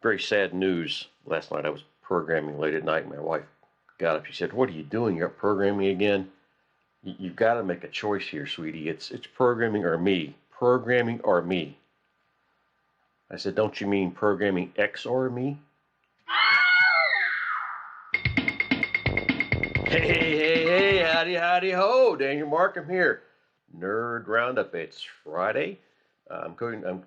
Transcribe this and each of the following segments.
Very sad news. Last night I was programming late at night. And my wife got up. She said, "What are you doing? You're up programming again? You've got to make a choice here, sweetie. It's programming or me. Programming or me." I said, "Don't you mean programming X or me?" Hey, howdy, ho. Daniel Markham here. Nerd Roundup. It's Friday. I'm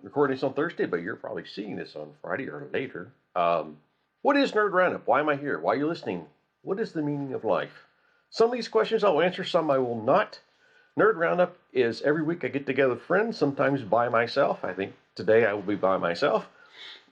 recording this on Thursday, but you're probably seeing this on Friday or later. What is Nerd Roundup? Why am I here? Why are you listening? What is the meaning of life? Some of these questions I'll answer, some I will not. Nerd Roundup is every week I get together with friends, sometimes by myself. I think today I will be by myself.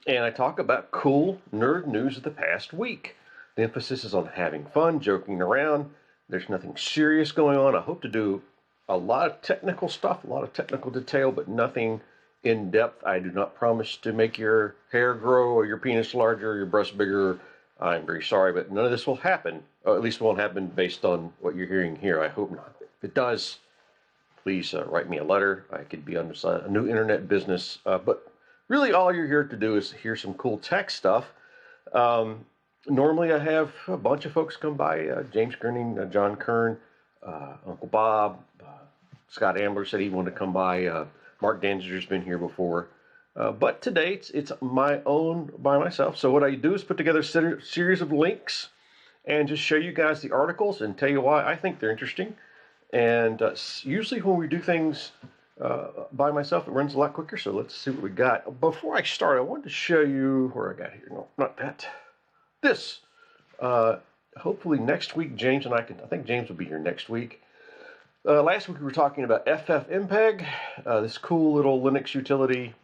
And I talk about cool nerd news of the past week. The emphasis is on having fun, joking around. There's nothing serious going on. I hope to do a lot of technical stuff, a lot of technical detail, but nothing in depth. I do not promise to make your hair grow or your penis larger or your breast bigger. I'm very sorry, but none of this will happen. Or at least it won't happen based on what you're hearing here. I hope not. If it does, please write me a letter. I could be on a new internet business. But really all you're here to do is hear some cool tech stuff. Normally I have a bunch of folks come by. James Grinning, John Kern, Uncle Bob, Scott Ambler said he wanted to come by. Mark Danzinger's been here before. But today it's my own by myself. So what I do is put together a series of links and just show you guys the articles and tell you why I think they're interesting. And usually when we do things by myself, it runs a lot quicker. So let's see what we got. Before I start, I wanted to show you where I got here. No, not that. This. Hopefully next week, James and I think James will be here next week. Last week we were talking about FFmpeg, this cool little Linux utility.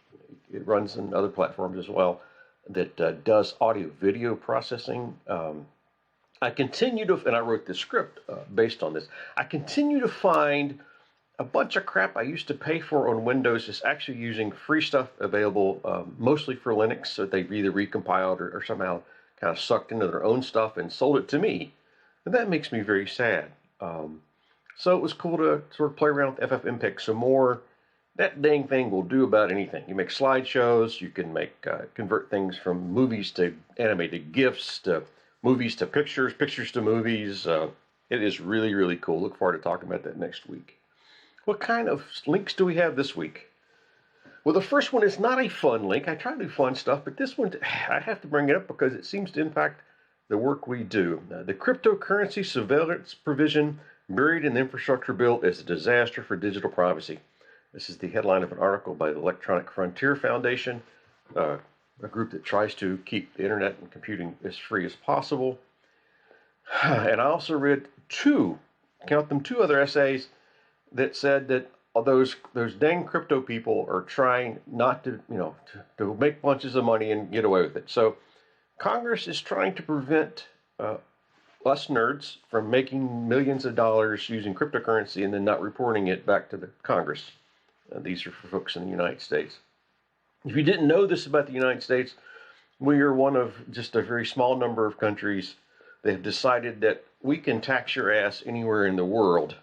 It runs in other platforms as well that does audio-video processing. I continue to, and I wrote this script based on this, I continue to find a bunch of crap I used to pay for on Windows is actually using free stuff available mostly for Linux, so they've either recompiled or somehow kind of sucked into their own stuff and sold it to me. And that makes me very sad. So it was cool to sort of play around with FFmpeg some more. That dang thing will do about anything. You make slideshows, you can make convert things from movies to animated GIFs, to movies to pictures, pictures to movies. It is really, really cool. Look forward to talking about that next week. What kind of links do we have this week? Well, the first one is not a fun link. I try to do fun stuff, but this one, I have to bring it up because it seems to impact the work we do. The cryptocurrency surveillance provision buried in the infrastructure bill is a disaster for digital privacy. This is the headline of an article by the Electronic Frontier Foundation, a group that tries to keep the internet and computing as free as possible. And I also read two other essays that said that those dang crypto people are trying not to, to make bunches of money and get away with it. So Congress is trying to prevent us nerds from making millions of dollars using cryptocurrency and then not reporting it back to the Congress. These are for folks in the United States. If you didn't know this about the United States, we are one of just a very small number of countries that have decided that we can tax your ass anywhere in the world.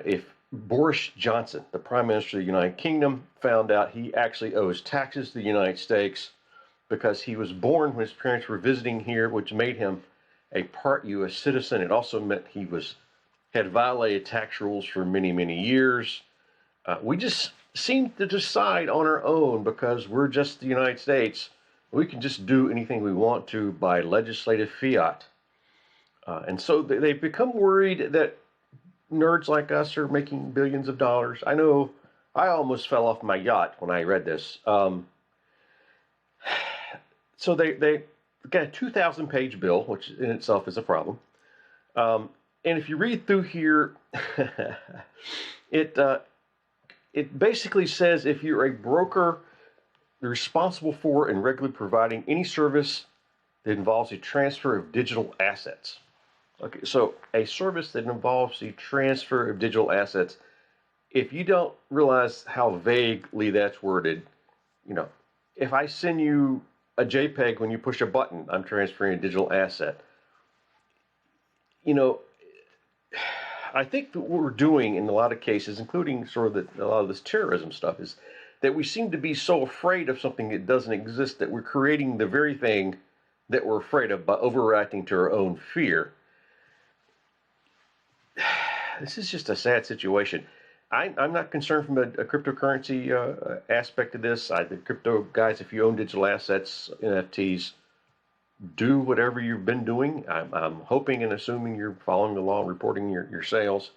If Boris Johnson, the Prime Minister of the United Kingdom, found out he actually owes taxes to the United States because he was born when his parents were visiting here, which made him a part U.S. citizen. It also meant he had violated tax rules for many, many years. We just seem to decide on our own because we're just the United States. We can just do anything we want to by legislative fiat. And so they've become worried that nerds like us are making billions of dollars. I know I almost fell off my yacht when I read this. So they got a 2,000-page bill, which in itself is a problem. And if you read through here, it basically says if you're a broker responsible for and regularly providing any service that involves a transfer of digital assets. Okay, so a service that involves the transfer of digital assets, if you don't realize how vaguely that's worded, if I send you a JPEG when you push a button, I'm transferring a digital asset. I think that what we're doing in a lot of cases, including sort of a lot of this terrorism stuff, is that we seem to be so afraid of something that doesn't exist that we're creating the very thing that we're afraid of by overreacting to our own fear. This is just a sad situation. I'm not concerned from a cryptocurrency aspect of this. The crypto guys, if you own digital assets, NFTs, do whatever you've been doing. I'm hoping and assuming you're following the law and reporting your sales.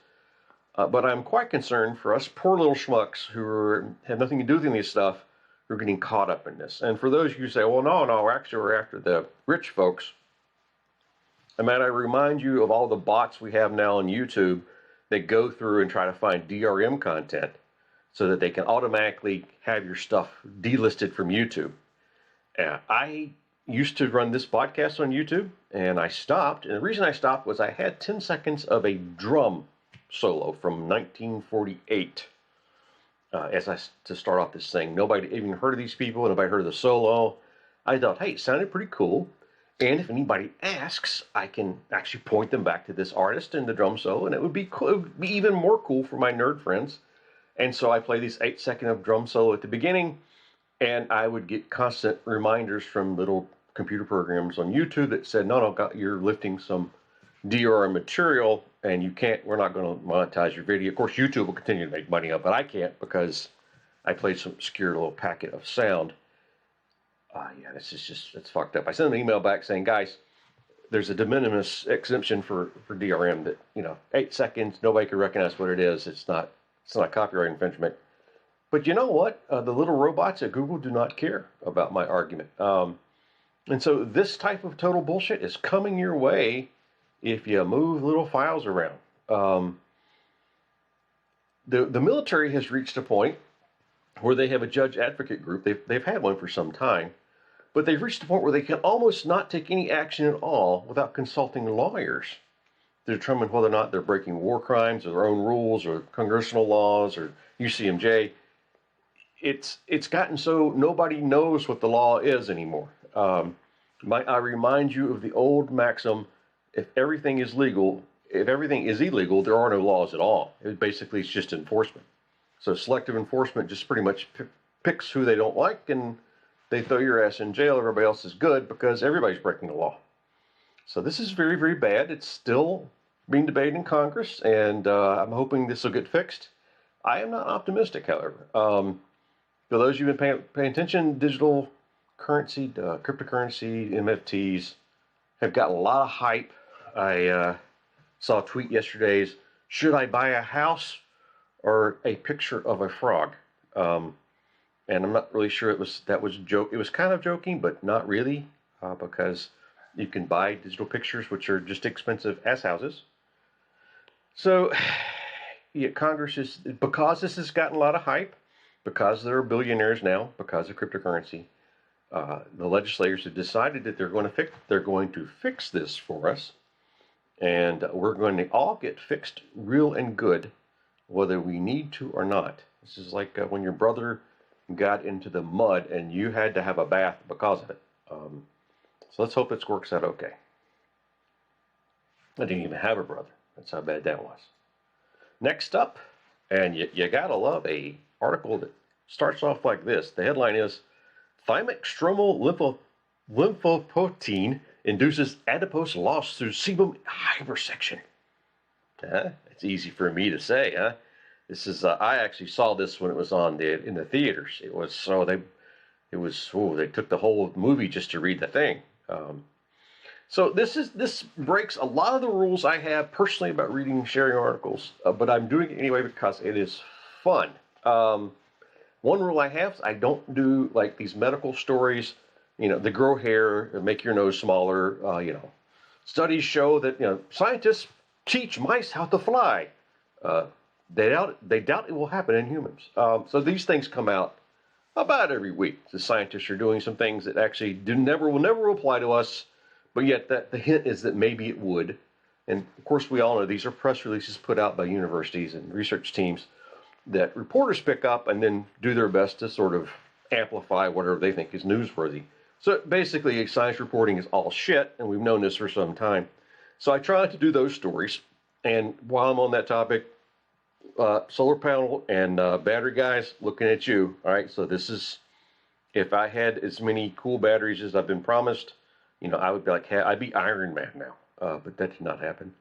But I'm quite concerned for us poor little schmucks who have nothing to do with any of this stuff, who are getting caught up in this. And for those of you who say, well, no, actually we're after the rich folks, I remind you of all the bots we have now on YouTube that go through and try to find DRM content so that they can automatically have your stuff delisted from YouTube. I used to run this podcast on YouTube, and I stopped. And the reason I stopped was I had 10 seconds of a drum solo from 1948 to start off this thing. Nobody even heard of these people. Nobody heard of the solo. I thought, hey, it sounded pretty cool. And if anybody asks, I can actually point them back to this artist and the drum solo, and it would be cool. It would be even more cool for my nerd friends. And so I play these 8 seconds of drum solo at the beginning, and I would get constant reminders from little computer programs on YouTube that said, no, you're lifting some DRM material, and we're not going to monetize your video. Of course, YouTube will continue to make money up, but I can't because I played some obscure little packet of sound. Yeah, it's fucked up. I sent an email back saying, guys, there's a de minimis exemption for DRM that, 8 seconds, nobody can recognize what it is. It's not copyright infringement. But you know what? The little robots at Google do not care about my argument. And so this type of total bullshit is coming your way if you move little files around. The military has reached a point where they have a judge advocate group. They've had one for some time, but they've reached a point where they can almost not take any action at all without consulting lawyers to determine whether or not they're breaking war crimes or their own rules or congressional laws or UCMJ. It's gotten so nobody knows what the law is anymore. I remind you of the old maxim: if everything is illegal, there are no laws at all. It's just enforcement. So selective enforcement just pretty much picks who they don't like, and they throw your ass in jail. Everybody else is good because everybody's breaking the law. So this is very, very bad. It's still being debated in Congress, and I'm hoping this will get fixed. I am not optimistic, however. For those of you who've been paying attention, digital currency, cryptocurrency, NFTs have got a lot of hype. I saw a tweet yesterday: should I buy a house or a picture of a frog? And I'm not really sure that was a joke. It was kind of joking, but not really, because you can buy digital pictures, which are just expensive as houses. So, yeah, Congress is, because this has gotten a lot of hype, because there are billionaires now, because of cryptocurrency, the legislators have decided that they're going to fix this for us, and we're going to all get fixed real and good, whether we need to or not. This is like when your brother got into the mud and you had to have a bath because of it. So let's hope this works out okay. I didn't even have a brother. That's how bad that was. Next up, and you gotta love a article that starts off like this. The headline is, Thymex stromal lymphoprotein induces adipose loss through sebum hypersection. It's easy for me to say, huh? This is I actually saw this when it was in the theaters. They took the whole movie just to read the thing. So this breaks a lot of the rules I have personally about reading and sharing articles, but I'm doing it anyway because it is fun. One rule I have is I don't do like these medical stories, the grow hair, make your nose smaller. Studies show that scientists teach mice how to fly. They doubt it will happen in humans. So these things come out about every week. The scientists are doing some things that actually will never apply to us, but yet the hint is that maybe it would. And of course, we all know these are press releases put out by universities and research teams that reporters pick up and then do their best to sort of amplify whatever they think is newsworthy. So basically, science reporting is all shit, and we've known this for some time. So I try to do those stories. And while I'm on that topic, solar panel and battery guys, looking at you. All right, so this is, if I had as many cool batteries as I've been promised, you know, I would be like, I'd be Iron Man now. But that did not happen.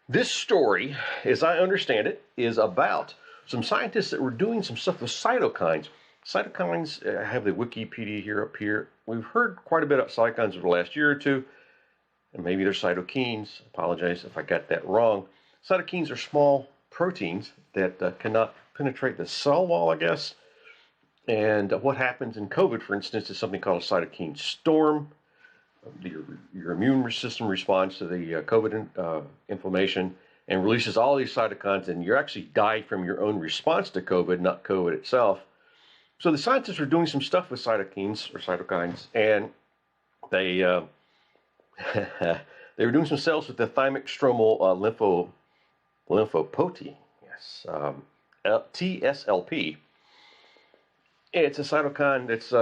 This story, as I understand it, is about some scientists that were doing some stuff with cytokines. Cytokines, I have the Wikipedia here up here. We've heard quite a bit about cytokines over the last year or two, and maybe they're cytokines. I apologize if I got that wrong. Cytokines are small proteins that cannot penetrate the cell wall, I guess. And what happens in COVID, for instance, is something called a cytokine storm. Your immune system responds to the COVID inflammation and releases all these cytokines, and you actually die from your own response to COVID, not COVID itself. So the scientists were doing some stuff with cytokines or cytokines, and they they were doing some cells with the Thymex stromal lymphopoietin, yes, TSLP. It's a cytokine that's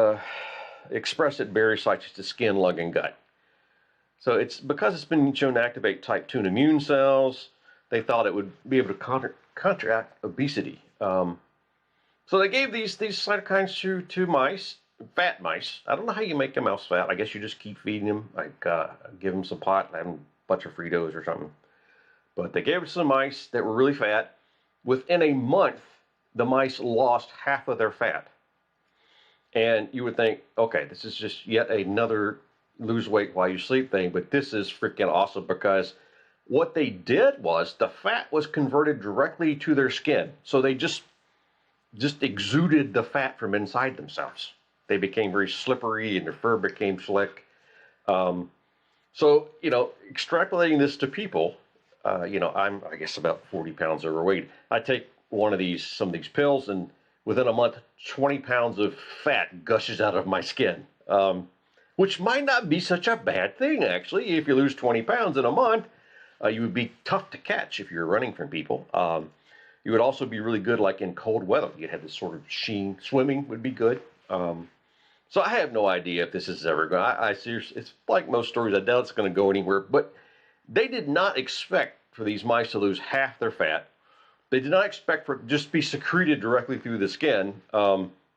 expressed at various sites of the skin, lung, and gut. So it's because it's been shown to activate type 2 immune cells, they thought it would be able to counteract obesity. So they gave these cytokines to mice, fat mice. I don't know how you make a mouse fat. I guess you just keep feeding them, like give them some pot, have them a bunch of Fritos or something. But they gave it to some mice that were really fat. Within a month, the mice lost half of their fat. And you would think, okay, this is just yet another lose weight while you sleep thing, but this is freaking awesome because what they did was the fat was converted directly to their skin. So they just exuded the fat from inside themselves. They became very slippery and their fur became slick. So, you know, extrapolating this to people, you know, I'm, I guess, about 40 pounds overweight. I take some of these pills, and within a month, 20 pounds of fat gushes out of my skin, which might not be such a bad thing, actually. If you lose 20 pounds in a month, you would be tough to catch if you're running from people. You would also be really good, like in cold weather. You'd have this sort of sheen. Swimming would be good. So I have no idea if this is ever going. I seriously, it's like most stories. I doubt it's going to go anywhere. But they did not expect for these mice to lose half their fat. They did not expect for it to just be secreted directly through the skin.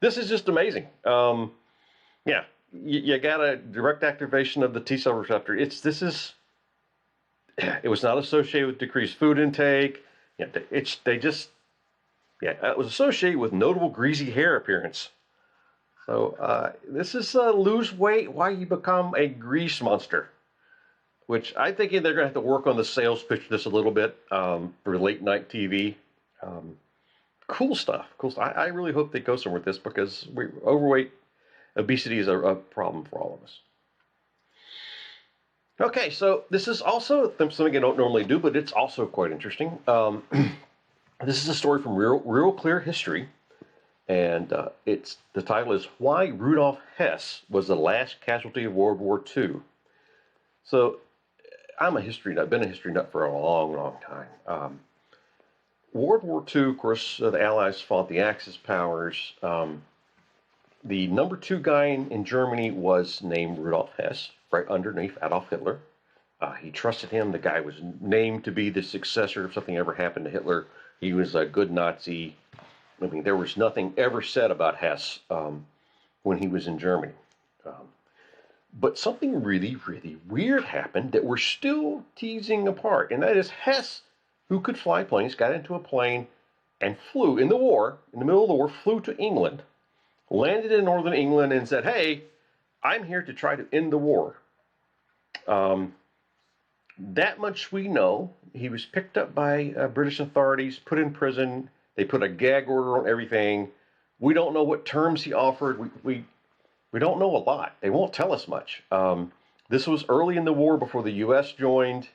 This is just amazing. Yeah, you got a direct activation of the T cell receptor. It was not associated with decreased food intake. Yeah, it was associated with notable greasy hair appearance. So this is lose weight while you become a grease monster, which I think they're going to have to work on the sales pitch this a little bit for late night TV. Cool stuff. I really hope they go somewhere with this because overweight, obesity is a problem for all of us. Okay, so this is also something I don't normally do, but it's also quite interesting. This is a story from Real Clear History, and the title is "Why Rudolf Hess Was the Last Casualty of World War II." So I'm a history nut, been a history nut for a long, long time. World War II, of course, the Allies fought the Axis powers. The number 2 guy in Germany was named Rudolf Hess, right underneath Adolf Hitler. He trusted him. The guy was named to be the successor if something ever happened to Hitler. He was a good Nazi. I mean, there was nothing ever said about Hess when he was in Germany. But something really, really weird happened that we're still teasing apart, and that is Hess, who could fly planes, got into a plane and flew in the middle of the war, flew to England, landed in northern England and said, hey, I'm here to try to end the war. That much we know. He was picked up by British authorities, put in prison. They put a gag order on everything. We don't know what terms he offered. We don't know a lot. They won't tell us much. This was early in the war before the U.S. joined.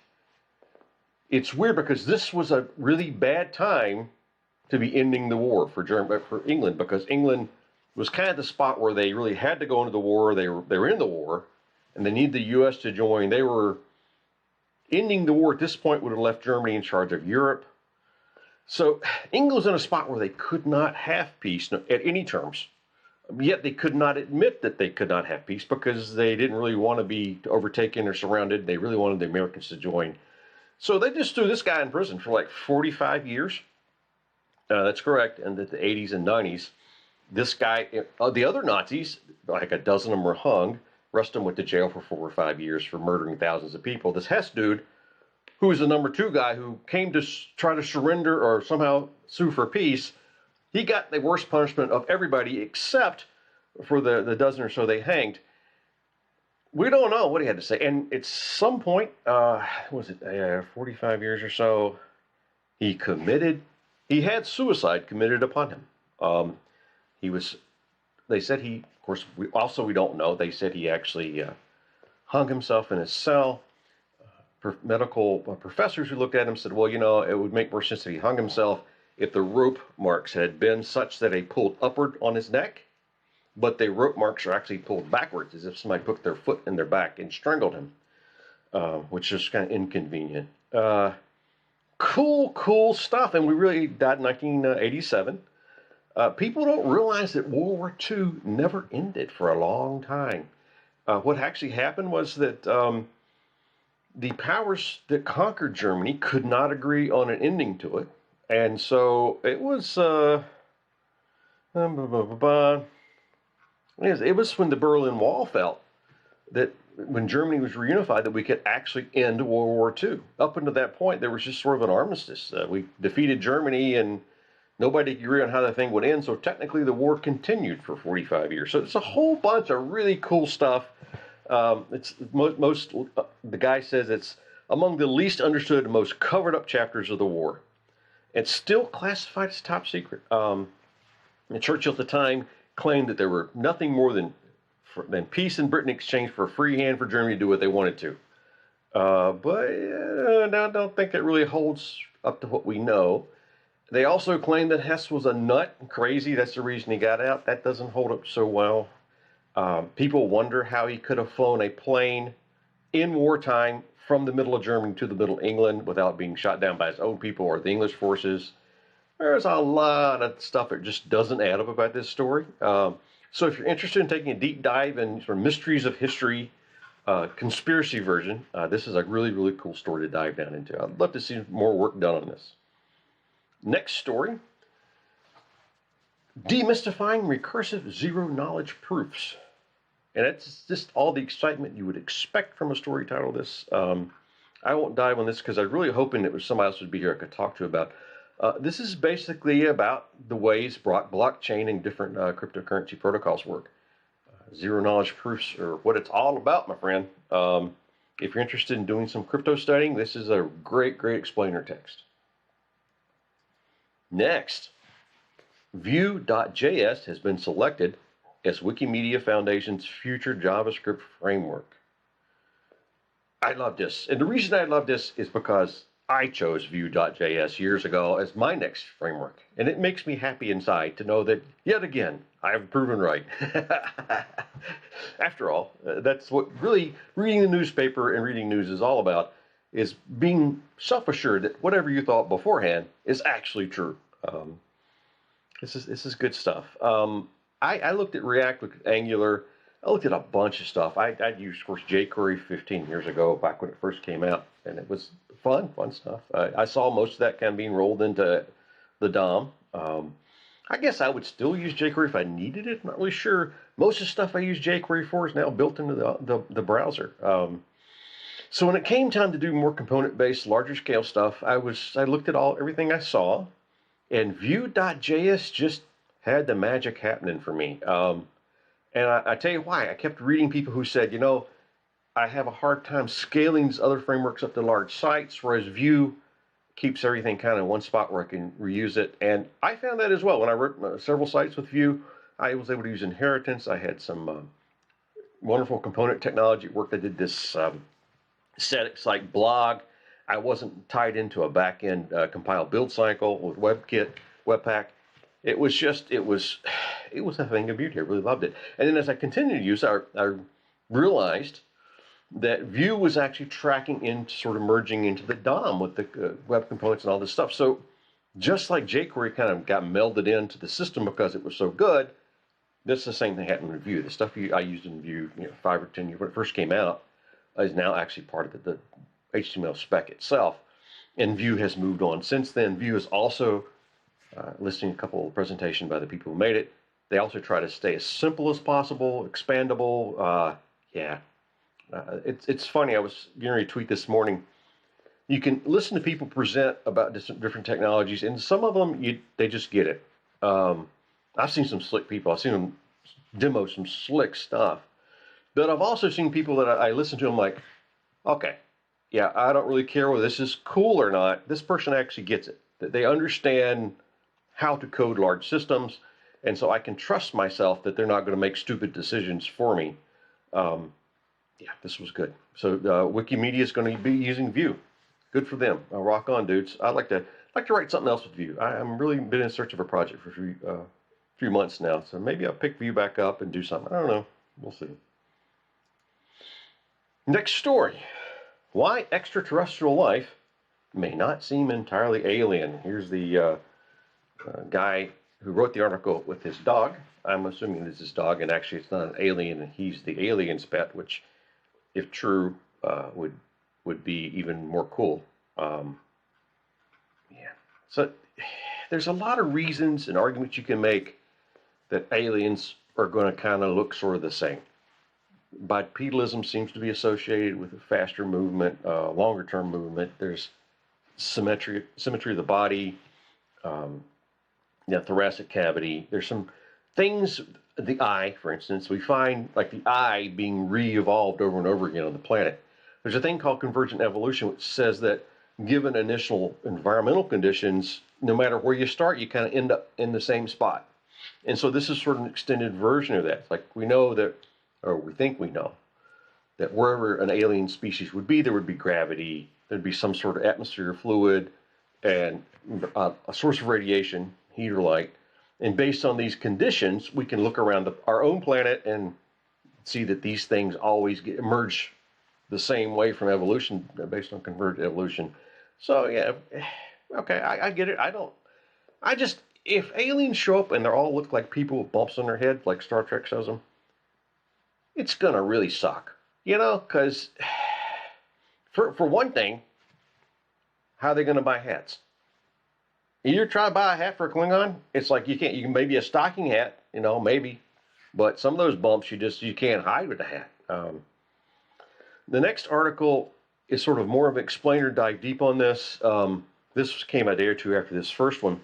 It's weird because this was a really bad time to be ending the war for England, because England was kind of the spot where they really had to go into the war. They were in the war, and they needed the U.S. to join. They were ending the war at this point would have left Germany in charge of Europe. So England was in a spot where they could not have peace at any terms. Yet they could not admit that they could not have peace because they didn't really want to be overtaken or surrounded. They really wanted the Americans to join. So they just threw this guy in prison for like 45 years. That's correct. And that the 80s and 90s, this guy, the other Nazis, like a dozen of them were hung. Rest of them went to jail for 4 or 5 years for murdering thousands of people. This Hess dude, who was the number two guy who came to try to surrender or somehow sue for peace, he got the worst punishment of everybody except for the dozen or so they hanged. We don't know what he had to say. And at some point, was it 45 years or so, he had suicide committed upon him. He was, they said he, of course, we don't know. They said he actually hung himself in his cell. Medical professors who looked at him said, well, it would make more sense if he hung himself if the rope marks had been such that they pulled upward on his neck, but the rope marks are actually pulled backwards as if somebody put their foot in their back and strangled him, which is kind of inconvenient. Cool stuff. And we really died in 1987. People don't realize that World War II never ended for a long time. What actually happened was that the powers that conquered Germany could not agree on an ending to it. And so it was, it was when the Berlin Wall fell that when Germany was reunified that we could actually end World War II. Up until that point, there was just sort of an armistice. We defeated Germany and nobody could agree on how the thing would end. So technically the war continued for 45 years. So it's a whole bunch of really cool stuff. It's the guy says it's among the least understood and most covered up chapters of the war. It's still classified as top secret. And Churchill at the time claimed that there were nothing more than peace in Britain in exchange for a free hand for Germany to do what they wanted to. But I don't think it really holds up to what we know. They also claim that Hess was a nut, crazy. That's the reason he got out. That doesn't hold up so well. People wonder how he could have flown a plane in wartime from the middle of Germany to the middle of England without being shot down by his own people or the English forces. There's a lot of stuff that just doesn't add up about this story. So if you're interested in taking a deep dive in sort of mysteries of history, conspiracy version, this is a really, really cool story to dive down into. I'd love to see more work done on this. Next story, demystifying recursive zero-knowledge proofs. And it's just all the excitement you would expect from a story title this. I won't dive on this because I'm really hoping that somebody else would be here I could talk to about. This is basically about the ways blockchain and different cryptocurrency protocols work. Zero-knowledge proofs are what it's all about, my friend. If you're interested in doing some crypto studying, this is a great explainer text. Next, Vue.js has been selected as Wikimedia Foundation's future JavaScript framework. I love this. And the reason I love this is because I chose Vue.js years ago as my next framework. And it makes me happy inside to know that, yet again, I have proven right. After all, that's what really reading the newspaper and reading news is all about, is being self-assured that whatever you thought beforehand is actually true. This is good stuff. I looked at React, looked at Angular. I looked at a bunch of stuff. I used, of course, jQuery 15 years ago, back when it first came out, and it was fun stuff. I saw most of that kind of being rolled into the DOM. I guess I would still use jQuery if I needed it. I'm not really sure. Most of the stuff I use jQuery for is now built into the browser. So when it came time to do more component-based, larger scale stuff, I looked at everything I saw, and Vue.js just had the magic happening for me. And I tell you why. I kept reading people who said, I have a hard time scaling these other frameworks up to large sites, whereas Vue keeps everything kind of in one spot where I can reuse it. And I found that as well. When I wrote several sites with Vue, I was able to use inheritance. I had some wonderful component technology work. I did this static site blog. I wasn't tied into a back-end compile build cycle with WebKit, Webpack. It was a thing of beauty. I really loved it. And then as I continued to use it, I realized that Vue was actually tracking into sort of merging into the DOM with the web components and all this stuff. So just like jQuery kind of got melded into the system because it was so good, this is the same thing happened with Vue. The stuff I used in Vue 5 or 10 years when it first came out is now actually part of the HTML spec itself. And Vue has moved on since then. Vue is also listening to a couple of presentations by the people who made it. They also try to stay as simple as possible, expandable. It's funny. I was going to retweet this morning. You can listen to people present about different technologies, and some of them they just get it. I've seen some slick people. I've seen them demo some slick stuff. But I've also seen people that I listen to. I'm like, okay, yeah, I don't really care whether this is cool or not. This person actually gets it. That they understand how to code large systems, and so I can trust myself that they're not going to make stupid decisions for me. Yeah, this was good. So Wikimedia is going to be using Vue. Good for them. Rock on, dudes. I'd like to write something else with Vue. I'm really been in search of a project for a few months now, so maybe I'll pick Vue back up and do something. I don't know. We'll see. Next story. Why extraterrestrial life may not seem entirely alien. Here's the guy who wrote the article with his dog. I'm assuming this is his dog, and actually it's not an alien, and he's the alien's pet, which, if true, would be even more cool. Yeah. So there's a lot of reasons and arguments you can make that aliens are going to kind of look sort of the same. Bipedalism seems to be associated with a faster movement, longer term movement. There's symmetry of the body, thoracic cavity. There's some things, the eye, for instance, we find like the eye being re-evolved over and over again on the planet. There's a thing called convergent evolution, which says that given initial environmental conditions, no matter where you start, you kind of end up in the same spot. And so this is sort of an extended version of that. Like we know that, or we think we know, that wherever an alien species would be, there would be gravity, there'd be some sort of atmosphere fluid, and a source of radiation, heat or light. And based on these conditions, we can look around our own planet and see that these things always emerge the same way from evolution, based on convergent evolution. So yeah, okay, I get it. If aliens show up and they all look like people with bumps on their head, like Star Trek shows them, it's gonna really suck, because for one thing, how are they gonna buy hats? You try to buy a hat for a Klingon, it's like you can maybe a stocking hat, maybe, but some of those bumps you can't hide with a hat. The next article is sort of more of an explainer, dive deep on this. This came a day or two after this first one.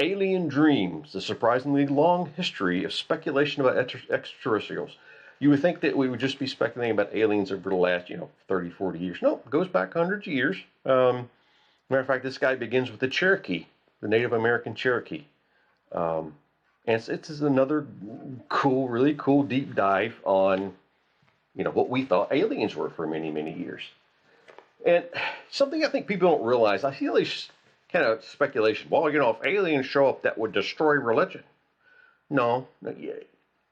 Alien Dreams, the surprisingly long history of speculation about extraterrestrials. You would think that we would just be speculating about aliens over the last, 30, 40 years. No, it goes back hundreds of years. Matter of fact, this guy begins with the Cherokee, the Native American Cherokee. And it's another really cool deep dive on, what we thought aliens were for many, many years. And something I think people don't realize, I feel this kind of speculation. Well, if aliens show up, that would destroy religion. No.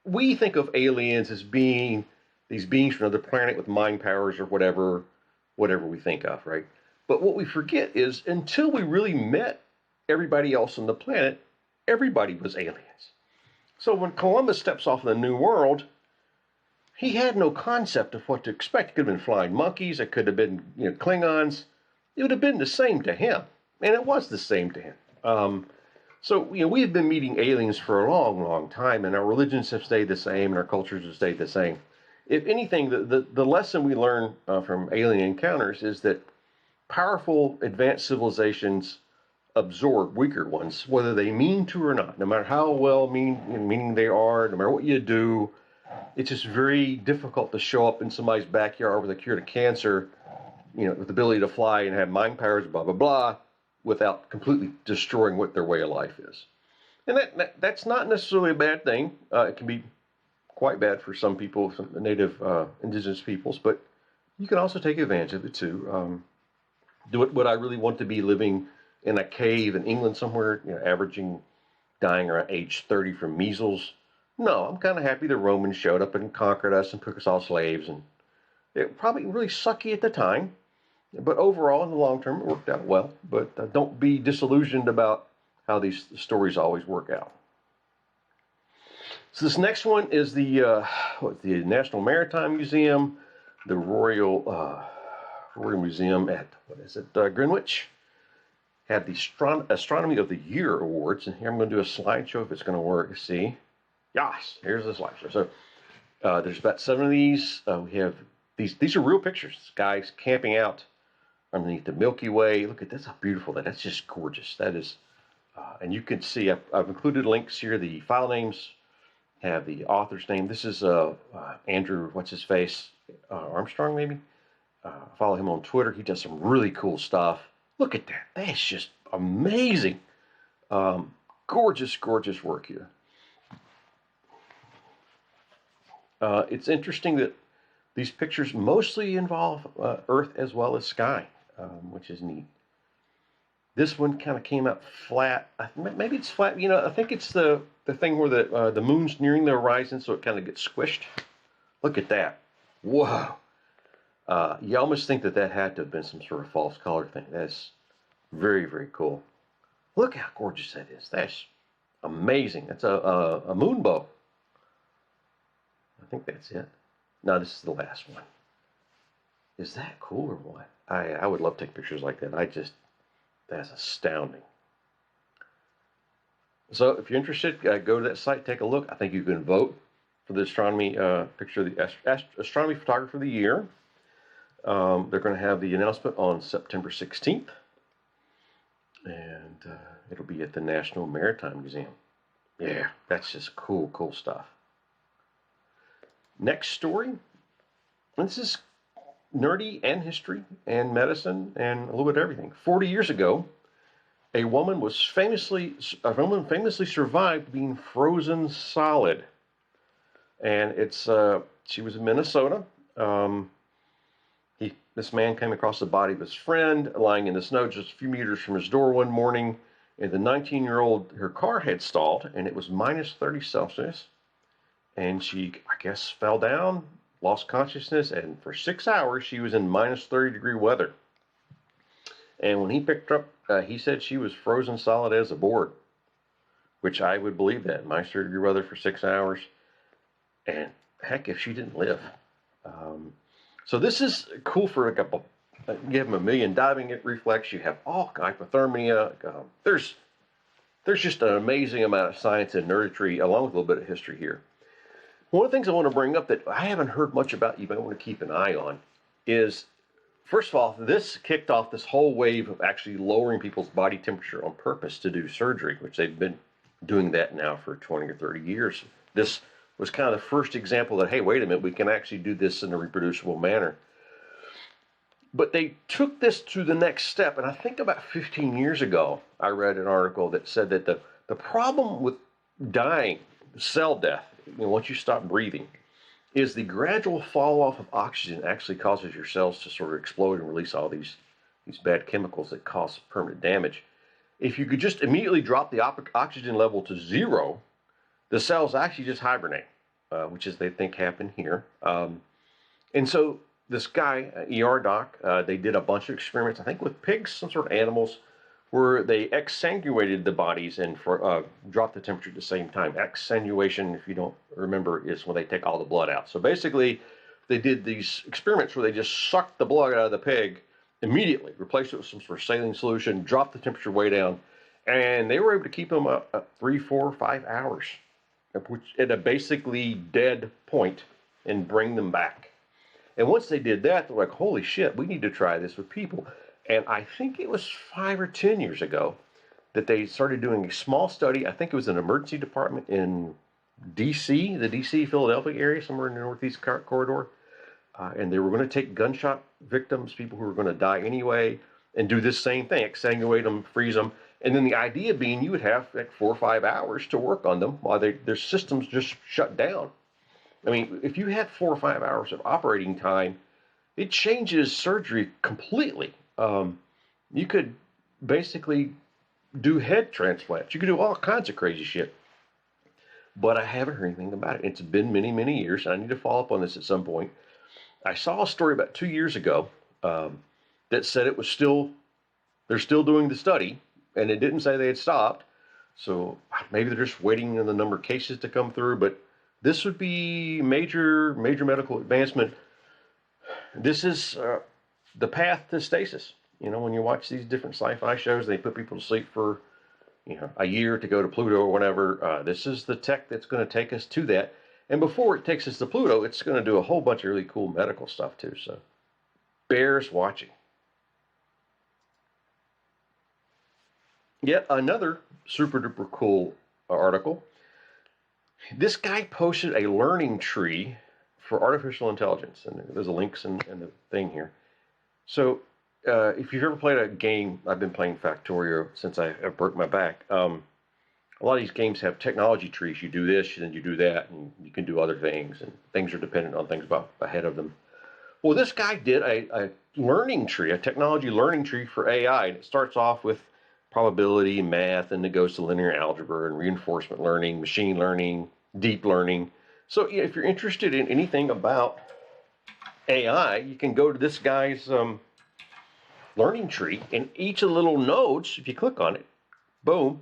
We think of aliens as being these beings from another planet with mind powers or whatever we think of, right? But what we forget is until we really met everybody else on the planet, everybody was aliens. So when Columbus steps off in the New World, he had no concept of what to expect. It could have been flying monkeys. It could have been Klingons. It would have been the same to him. And it was the same to him. So we have been meeting aliens for a long, long time, and our religions have stayed the same, and our cultures have stayed the same. If anything, the lesson we learn from alien encounters is that powerful, advanced civilizations absorb weaker ones, whether they mean to or not. No matter how meaning they are, no matter what you do, it's just very difficult to show up in somebody's backyard with a cure to cancer, with the ability to fly and have mind powers, blah, blah, blah, without completely destroying what their way of life is. And that's not necessarily a bad thing. It can be quite bad for some people, some native indigenous peoples, but you can also take advantage of it too. Would I really want to be living in a cave in England somewhere, dying around age 30 from measles? No, I'm kind of happy the Romans showed up and conquered us and took us all slaves, and it probably really sucky at the time. But overall, in the long term, it worked out well. But don't be disillusioned about how these stories always work out. So this next one is the National Maritime Museum, the Royal Museum at Greenwich. had the Astronomy of the Year awards, and here I'm going to do a slideshow if it's going to work. See, yes, here's the slideshow. So there's about 7 of these. We have these are real pictures. Guys camping out underneath the Milky Way. Look at this, how beautiful that is. That's just gorgeous. That is, and you can see I've included links here. The file names have the author's name. This is Andrew, what's his face, Armstrong maybe. Follow him on Twitter. He does some really cool stuff. Look at that. That's just amazing. Gorgeous, gorgeous work here. It's interesting that these pictures mostly involve Earth as well as sky, which is neat. This one kind of came out flat. Maybe it's flat. You know, I think it's the thing where the moon's nearing the horizon, so it kind of gets squished. Look at that. Whoa. You almost think that had to have been some sort of false color thing. That's very, very cool. Look how gorgeous that is. That's amazing. That's a moon bow. I think that's it. No, this is the last one. Is that cool or what? I would love to take pictures like that. That's astounding. So if you're interested, go to that site, take a look. I think you can vote for the astronomy picture of the astronomy photographer of the year. They're going to have the announcement on September 16th, and it'll be at the National Maritime Museum. Yeah, that's just cool, cool stuff. Next story. This is nerdy and history and medicine and a little bit of everything. 40 years ago, a woman famously survived being frozen solid, and she was in Minnesota. This man came across the body of his friend lying in the snow just a few meters from his door one morning, and the 19-year-old, her car had stalled, and it was minus 30 Celsius, and she, I guess, fell down, lost consciousness, and for 6 hours she was in minus 30-degree weather. And when he picked her up, he said she was frozen solid as a board, which I would believe that. Minus 30-degree weather for 6 hours, and heck, if she didn't live. So this is cool for a couple. You have mammalian diving reflex. You have all hypothermia. There's just an amazing amount of science and nerdistry, along with a little bit of history here. One of the things I want to bring up that I haven't heard much about, you might want to keep an eye on, is, first of all, this kicked off this whole wave of actually lowering people's body temperature on purpose to do surgery, which they've been doing that now for 20 or 30 years. This was kind of the first example that, hey, wait a minute, we can actually do this in a reproducible manner. But they took this to the next step, and I think about 15 years ago, I read an article that said that the problem with dying, cell death, once you stop breathing, is the gradual fall off of oxygen actually causes your cells to sort of explode and release all these bad chemicals that cause permanent damage. If you could just immediately drop the oxygen level to 0, the cells actually just hibernate, which is they think happened here. And so this guy, ER doc, they did a bunch of experiments, I think with pigs, some sort of animals, where they exsanguinated the bodies and dropped the temperature at the same time. Exsanguination, if you don't remember, is when they take all the blood out. So basically, they did these experiments where they just sucked the blood out of the pig immediately, replaced it with some sort of saline solution, dropped the temperature way down, and they were able to keep them up 3, 4, 5 hours, at a basically dead point, and bring them back. And once they did that, they're like, holy shit, we need to try this with people. And I think it was 5 or 10 years ago that they started doing a small study. I think it was an emergency department in D.C., the D.C. Philadelphia area, somewhere in the Northeast corridor. And they were going to take gunshot victims, people who were going to die anyway, and do this same thing, exsanguinate them, freeze them. And then the idea being you would have like 4 or 5 hours to work on them while their systems just shut down. I mean, if you had 4 or 5 hours of operating time, it changes surgery completely. You could basically do head transplants. You could do all kinds of crazy shit. But I haven't heard anything about it. It's been many, many years. I need to follow up on this at some point. I saw a story about 2 years ago that said they're still doing the study, and it didn't say they had stopped. So maybe they're just waiting on the number of cases to come through. But this would be major, major medical advancement. This is the path to stasis. You know, when you watch these different sci-fi shows, they put people to sleep for, you know, a year to go to Pluto or whatever. This is the tech that's going to take us to that. And before it takes us to Pluto, it's going to do a whole bunch of really cool medical stuff too. So bears watching. Yet another super duper cool article. This guy posted a learning tree for artificial intelligence, and there's a links in the thing here. So if you've ever played a game, I've been playing Factorio since I broke my back. A lot of these games have technology trees. You do this, and then you do that, and you can do other things, and things are dependent on things ahead of them. Well, this guy did a learning tree, a technology learning tree for AI, and it starts off with probability, math, and it goes to linear algebra and reinforcement learning, machine learning, deep learning. So if you're interested in anything about AI, you can go to this guy's learning tree, and each of the little nodes, if you click on it, boom,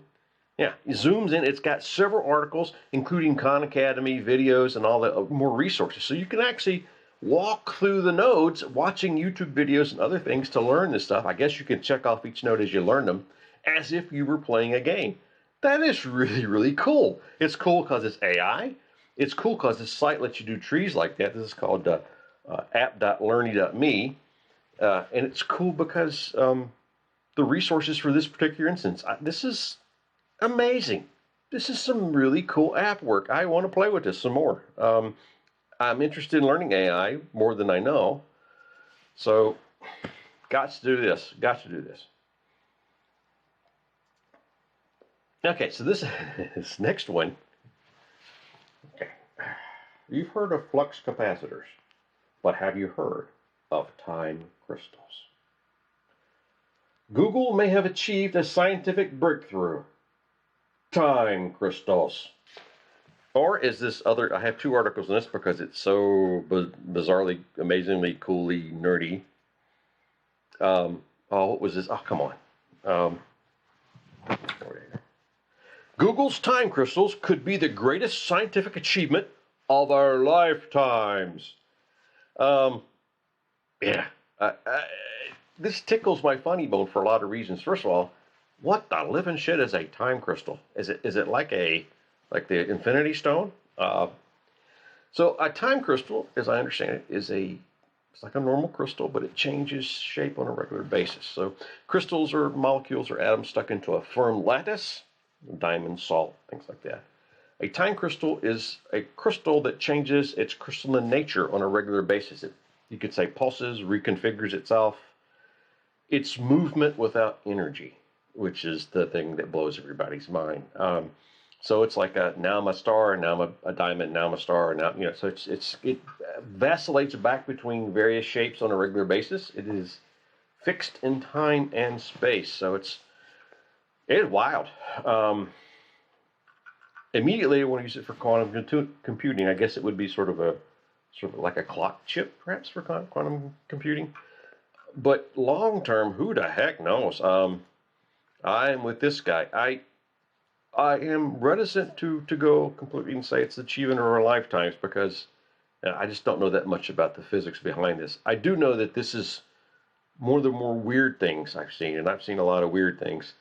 yeah, it zooms in. It's got several articles, including Khan Academy videos and all the more resources. So you can actually walk through the nodes, watching YouTube videos and other things to learn this stuff. I guess you can check off each node as you learn them, as if you were playing a game. That is really, really cool. It's cool because it's AI. It's cool because this site lets you do trees like that. This is called app.learny.me. And it's cool because the resources for this particular instance, this is amazing. This is some really cool app work. I want to play with this some more. I'm interested in learning AI more than I know. So, got to do this. Got to do this. Okay, so this next one. Okay. You've heard of flux capacitors, but have you heard of time crystals? Google may have achieved a scientific breakthrough. Time crystals. Or is this other, I have two articles on this because it's so bizarrely, amazingly, coolly nerdy. What was this? Oh, come on. Google's time crystals could be the greatest scientific achievement of our lifetimes. Yeah. This tickles my funny bone for a lot of reasons. First of all, what the living shit is a time crystal? Is it like the Infinity Stone? So a time crystal, as I understand it, it's like a normal crystal, but it changes shape on a regular basis. So crystals are molecules or atoms stuck into a firm lattice, diamond, salt, things like that. A time crystal is a crystal that changes its crystalline nature on a regular basis. You could say pulses, reconfigures itself. It's movement without energy, which is the thing that blows everybody's mind. So it's like now I'm a star, now I'm a diamond, now I'm a star, now So it vacillates back between various shapes on a regular basis. It is fixed in time and space, so it's wild. Immediately, I want to use it for quantum computing. I guess it would be sort of like a clock chip, perhaps, for quantum computing. But long term, who the heck knows? I am with this guy. I am reticent to go completely and say it's the achievement of our lifetimes because I just don't know that much about the physics behind this. I do know that this is one of the more weird things I've seen, and I've seen a lot of weird things.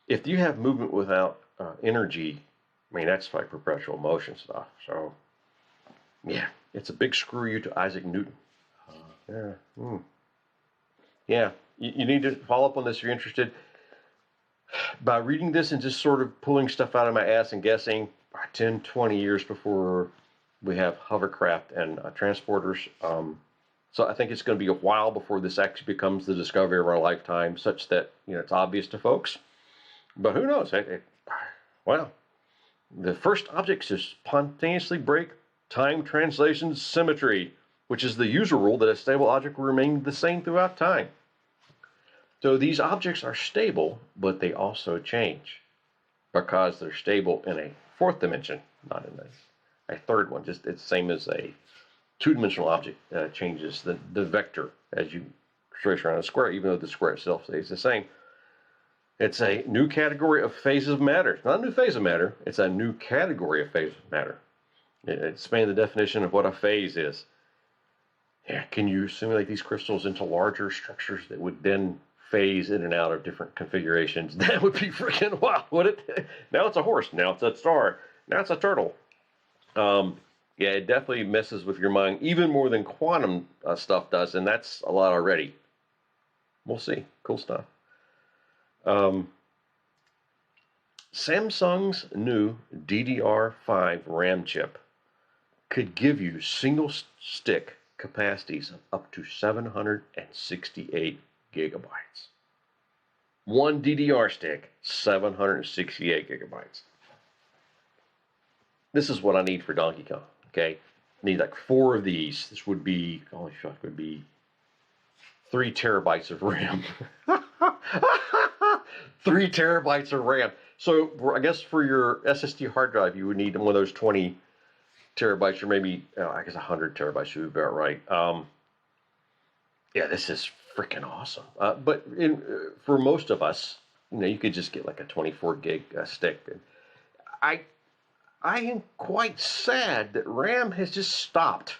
If you have movement without energy, I mean, that's like perpetual motion stuff. So, yeah, it's a big screw you to Isaac Newton. Yeah, you need to follow up on this if you're interested. By reading this and just sort of pulling stuff out of my ass and guessing 10, 20 years before we have hovercraft and transporters. So I think it's going to be a while before this actually becomes the discovery of our lifetime, such that it's obvious to folks. But who knows? Well, the first objects to spontaneously break time translation symmetry, which is the usual rule that a stable object will remain the same throughout time. So these objects are stable, but they also change because they're stable in a fourth dimension, not in a third one. Just it's the same as a two-dimensional object changes the vector as you trace around a square, even though the square itself stays the same. It's a new category of phases of matter. It's not a new phase of matter. It's a new category of phase of matter. It expands the definition of what a phase is. Yeah, can you simulate these crystals into larger structures that would then phase in and out of different configurations. That would be freaking wild, would it? Now it's a horse. Now it's a star. Now it's a turtle. Yeah, it definitely messes with your mind even more than quantum stuff does, and that's a lot already. We'll see. Cool stuff. Samsung's new DDR5 RAM chip could give you single stick capacities of up to 768 gigabytes. One DDR stick, 768 gigabytes. This is what I need for Donkey Kong, okay? I need like 4 of these. This would be, holy fuck, would be 3 terabytes of RAM. 3 terabytes of RAM. So I guess for your SSD hard drive, you would need one of those 20 terabytes, or maybe, I guess 100 terabytes would be about right. Yeah, this is freaking awesome. But for most of us, you could just get like a 24 gig stick. And I am quite sad that RAM has just stopped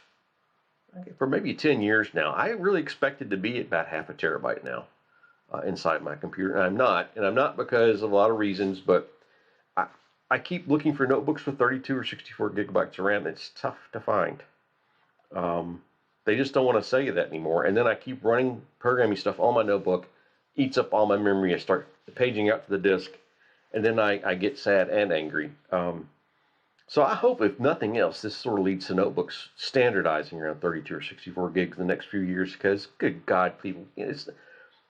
for maybe 10 years now. I really expected to be at about half a terabyte now inside my computer, and I'm not because of a lot of reasons, but I keep looking for notebooks with 32 or 64 gigabytes of RAM. It's tough to find. They just don't want to sell you that anymore, and then I keep running programming stuff on my notebook, eats up all my memory. I start paging out to the disk, and then I get sad and angry. So I hope, if nothing else, this sort of leads to notebooks standardizing around 32 or 64 gigs in the next few years, because, good God, people,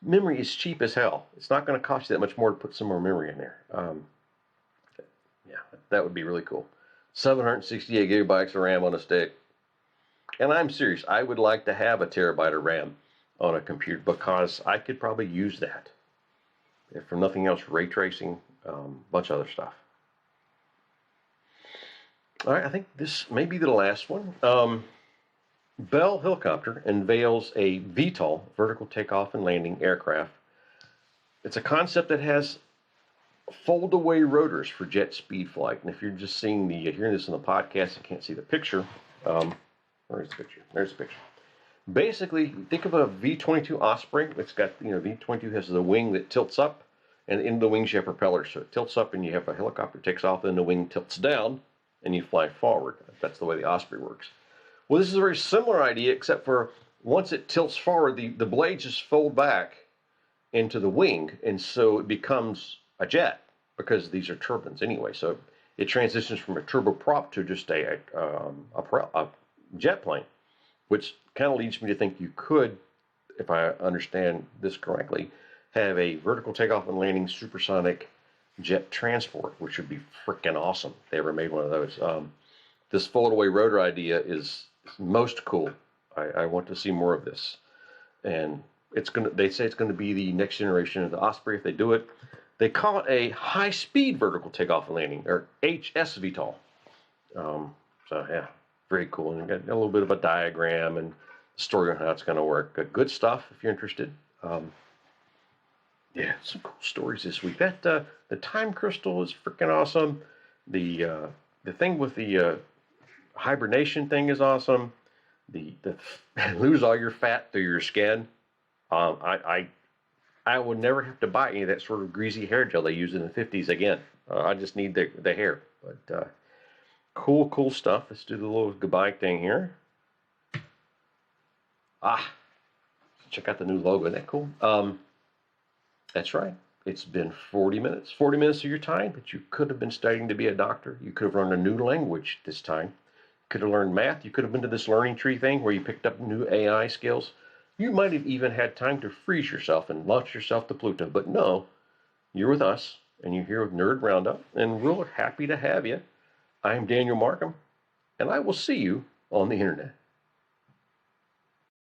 memory is cheap as hell. It's not going to cost you that much more to put some more memory in there. Yeah, that would be really cool. 768 gigabytes of RAM on a stick. And I'm serious, I would like to have a terabyte of RAM on a computer, because I could probably use that. If for nothing else, ray tracing, a bunch of other stuff. All right, I think this may be the last one. Bell Helicopter unveils a VTOL, vertical takeoff and landing aircraft. It's a concept that has fold-away rotors for jet speed flight. And if you're just hearing this in the podcast and can't see the picture, where's the picture? There's the picture. Basically, think of a V-22 Osprey. It's got, V-22 has the wing that tilts up, and in the wings you have propellers. So it tilts up and you have a helicopter takes off, and the wing tilts down and you fly forward. That's the way the Osprey works. Well, this is a very similar idea, except for once it tilts forward, the blades just fold back into the wing, and so it becomes a jet, because these are turbines anyway. So it transitions from a turboprop to just a jet plane, which kind of leads me to think you could, if I understand this correctly, have a vertical takeoff and landing supersonic jet transport, which would be freaking awesome if they ever made one of those. This fold-away rotor idea is most cool. I want to see more of this, and they say it's gonna be the next generation of the Osprey if they do it. They call it a high-speed vertical takeoff and landing, or HSVTOL. So yeah, very cool. And you got a little bit of a diagram and story on how it's going to work. Good stuff if you're interested. Yeah, some cool stories this week. The time crystal is freaking awesome. The thing with the hibernation thing is awesome. The lose all your fat through your skin. I would never have to buy any of that sort of greasy hair gel they used in the 50s again. I just need the hair. But cool stuff. Let's do the little goodbye thing here. Check out the new logo. Isn't that cool? That's right. It's been 40 minutes. 40 minutes of your time that you could have been studying to be a doctor. You could have learned a new language this time. You could have learned math. You could have been to this learning tree thing where you picked up new AI skills. You might have even had time to freeze yourself and launch yourself to Pluto. But no, you're with us, and you're here with Nerd Roundup, and we're happy to have you. I'm Daniel Markham, and I will see you on the internet.